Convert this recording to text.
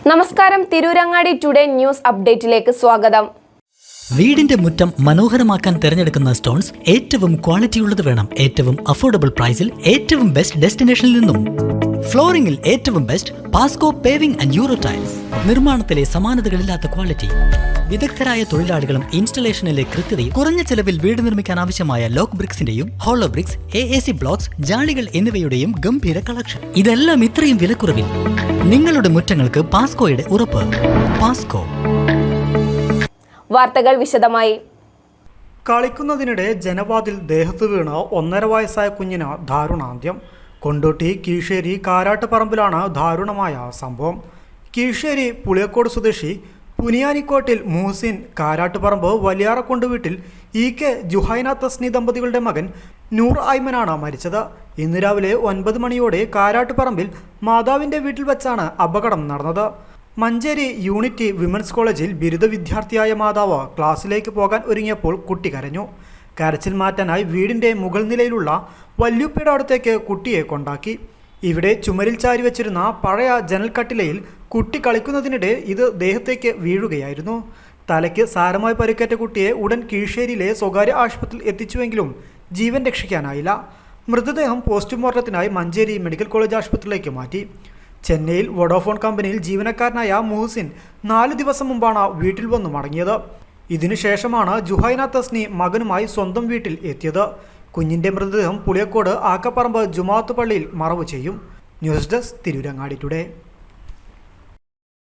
നമസ്കാരം, Tirurangadi today news അപ്ഡേറ്റിലേക്ക് സ്വാഗതം. വീടിന്റെ മുറ്റം മനോഹരമാക്കാൻ തിരഞ്ഞെടുക്കുന്ന സ്റ്റോൺസ് ഏറ്റവും ക്വാളിറ്റിയുള്ളത് വേണം. ഏറ്റവും അഫോർഡബിൾ പ്രൈസിൽ ഏറ്റവും ബെസ്റ്റ് ഡെസ്റ്റിനേഷനിൽ നിന്നും. ഫ്ലോറിംഗിൽ ഏറ്റവും best Pasco paving and euro tiles. നിർമ്മാണത്തിലെ സമാനതകളില്ലാത്ത ക്വാളിറ്റി, വിദഗ്ധരായ തൊഴിലാളികളും ഇൻസ്റ്റലേഷനിലെ കൃത്യതയും, കുറഞ്ഞ ചെലവിൽ വീട് നിർമ്മിക്കാൻ ആവശ്യമായ ലോക്ക് ബ്രിക്സിന്റെയും ഹോളോ ബ്രിക്സ്, AAC ബ്ലോക്സ്, ജാളികൾ എന്നിവയുടെയും ഗംഭീര കളക്ഷൻ. ഇതെല്ലാം ഇത്രയും വിലക്കുറവിൽ. നിങ്ങളുടെ മുറ്റങ്ങൾക്ക് പാസ്കോയുടെ ഉറപ്പ്. പാസ്കോ. വാർത്തകൾ വിശദമായി. കളിക്കുന്നതിനിടെ ജനവാതിൽ ദേഹത്ത് വീണ് 1.5 വയസ്സായ കുഞ്ഞിന് ദാരുണാന്ത്യം. കൊണ്ടോട്ടി കീഴ്ശ്ശേരി കാരാട്ടുപറമ്പിലാണ് ദാരുണമായ സംഭവം. കീഴ്ശ്ശേരി പുളിയക്കോട് സ്വദേശി പുനിയാനിക്കോട്ടിൽ മുഹസിൻ, കാരാട്ടുപറമ്പ് വലിയാറക്കുണ്ട് വീട്ടിൽ EK ജുഹൈന തസ്നി ദമ്പതികളുടെ മകൻ നൂർ ഐമനാണ് മരിച്ചത്. ഇന്ന് രാവിലെ 9 മണിയോടെ കാരാട്ടുപറമ്പിൽ മാതാവിൻ്റെ വീട്ടിൽ വെച്ചാണ് അപകടം നടന്നത്. മഞ്ചേരി യൂണിറ്റി വിമൻസ് കോളേജിൽ ബിരുദ വിദ്യാർത്ഥിയായ മാതാവ് ക്ലാസ്സിലേക്ക് പോകാൻ ഒരുങ്ങിയപ്പോൾ കുട്ടി കരഞ്ഞു. കരച്ചിൽ മാറ്റാനായി വീടിൻ്റെ മുകൾ നിലയിലുള്ള വല്യുപ്പയുടെ അടുത്തേക്ക് കുട്ടിയെ കൊണ്ടാക്കി. ഇവിടെ ചുമരിൽ ചാരി വെച്ചിരുന്ന പഴയ ജനൽക്കട്ടിലയിൽ കുട്ടി കളിക്കുന്നതിനിടെ ഇത് ദേഹത്തേക്ക് വീഴുകയായിരുന്നു. തലയ്ക്ക് സാരമായി പരിക്കേറ്റ കുട്ടിയെ ഉടൻ കീഴ്ശ്ശേരിയിലെ സ്വകാര്യ ആശുപത്രിയിൽ എത്തിച്ചുവെങ്കിലും ജീവൻ രക്ഷിക്കാനായില്ല. മൃതദേഹം പോസ്റ്റ്മോർട്ടത്തിനായി മഞ്ചേരി മെഡിക്കൽ കോളേജ് ആശുപത്രിയിലേക്ക് മാറ്റി. ചെന്നൈയിൽ വോഡോഫോൺ കമ്പനിയിൽ ജീവനക്കാരനായ മുഹസിൻ 4 ദിവസം മുമ്പാണ് വീട്ടിൽ വന്നു മടങ്ങിയത്. ഇതിനുശേഷമാണ് ജുഹൈന തസ്നി മകനുമായി സ്വന്തം വീട്ടിൽ എത്തിയത്. കുഞ്ഞിൻ്റെ മൃതദേഹം പുളിയക്കോട് ആക്കപ്പറമ്പ് ജുമാഅത്ത് പള്ളിയിൽ മറവ് ചെയ്യും. News desk, Tirurangadi today.